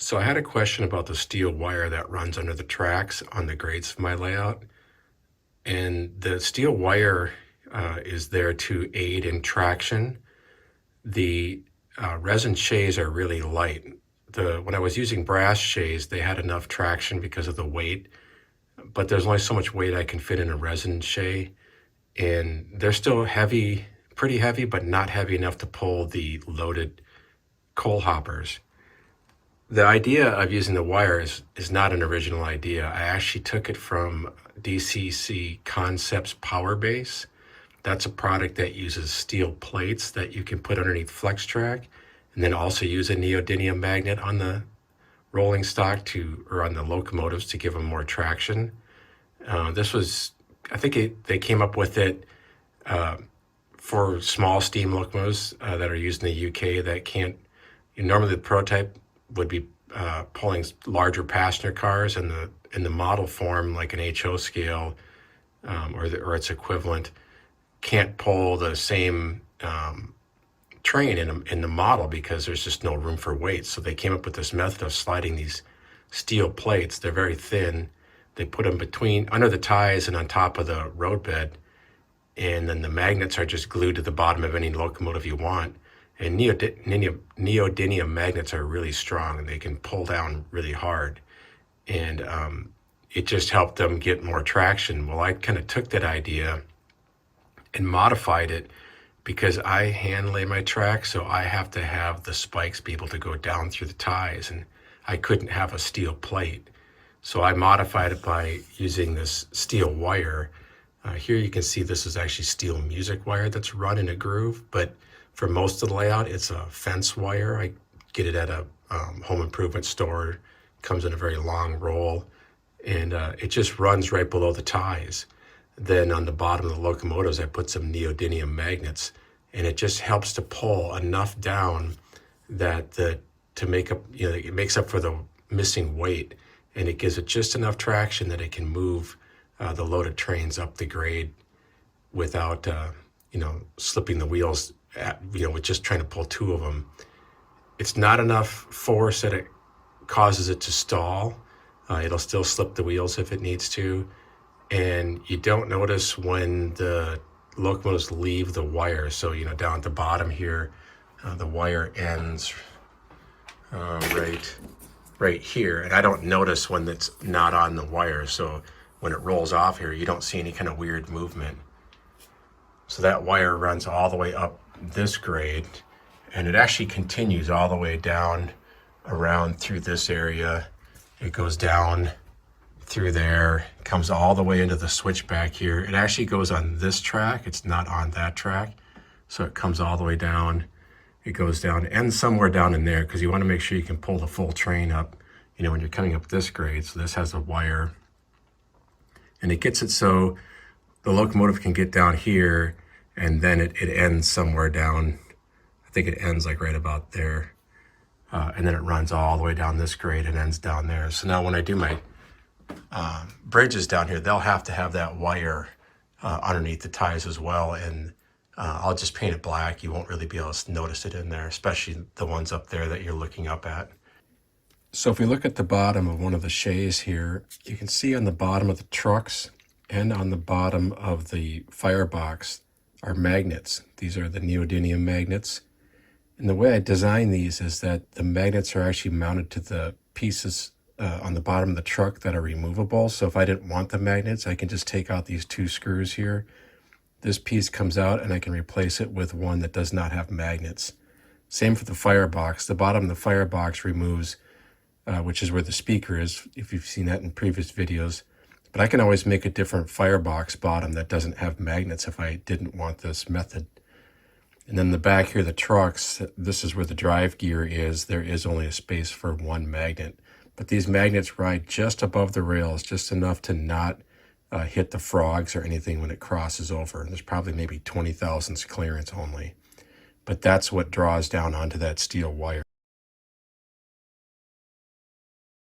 So I had a question about the steel wire that runs under the tracks on the grades of my layout. And the steel wire is there to aid in traction. The resin shays are really light. When I was using brass shays, they had enough traction because of the weight, but there's only so much weight I can fit in a resin shay. And they're still heavy, pretty heavy, but not heavy enough to pull the loaded coal hoppers. The idea of using the wire is not an original idea. I actually took it from DCC Concepts Power Base. That's a product that uses steel plates that you can put underneath flex track, and then also use a neodymium magnet on the rolling stock or on the locomotives to give them more traction. They came up with it for small steam locomotives that are used in the UK that can't, normally the prototype would be pulling larger passenger cars in the model form, like an HO scale or its equivalent, can't pull the same train in the model because there's just no room for weight. So they came up with this method of sliding these steel plates. They're very thin. They put them under the ties and on top of the roadbed, and then the magnets are just glued to the bottom of any locomotive you want. And neodymium magnets are really strong and they can pull down really hard. And it just helped them get more traction. Well, I kind of took that idea and modified it because I hand lay my track, so I have to have the spikes be able to go down through the ties, and I couldn't have a steel plate. So I modified it by using this steel wire. Here you can see this is actually steel music wire that's run in a groove, but for most of the layout, it's a fence wire. I get it at a home improvement store. It comes in a very long roll, and it just runs right below the ties. Then on the bottom of the locomotives, I put some neodymium magnets, and it just helps to pull enough down to make up, it makes up for the missing weight, and it gives it just enough traction that it can move the loaded trains up the grade without, slipping the wheels with just trying to pull two of them. It's not enough force that it causes it to stall. It'll still slip the wheels if it needs to. And you don't notice when the locomotives leave the wire. So, down at the bottom here, the wire ends right here. And I don't notice when it's not on the wire. So when it rolls off here, you don't see any kind of weird movement. So that wire runs all the way up this grade, and it actually continues all the way down around through this area. It goes down through there, comes all the way into the switchback here. It actually goes on this track. It's not on that track. So it comes all the way down. It goes down, ends somewhere down in there, because you want to make sure you can pull the full train up, when you're coming up this grade. So this has a wire, and it gets it so the locomotive can get down here, and then it ends somewhere down. I think it ends like right about there. And then it runs all the way down this grade and ends down there. So now when I do my bridges down here, they'll have to have that wire underneath the ties as well. And I'll just paint it black. You won't really be able to notice it in there, especially the ones up there that you're looking up at. So if we look at the bottom of one of the shays here, you can see on the bottom of the trucks and on the bottom of the firebox are magnets. These are the neodymium magnets. And the way I design these is that the magnets are actually mounted to the pieces on the bottom of the truck that are removable. So if I didn't want the magnets, I can just take out these two screws here. This piece comes out and I can replace it with one that does not have magnets. Same for the firebox. The bottom of the firebox removes, which is where the speaker is, if you've seen that in previous videos. But I can always make a different firebox bottom that doesn't have magnets if I didn't want this method. And then the back here, the trucks, this is where the drive gear is. There is only a space for one magnet. But these magnets ride just above the rails, just enough to not hit the frogs or anything when it crosses over. And there's probably maybe 20 thousandths clearance only. But that's what draws down onto that steel wire.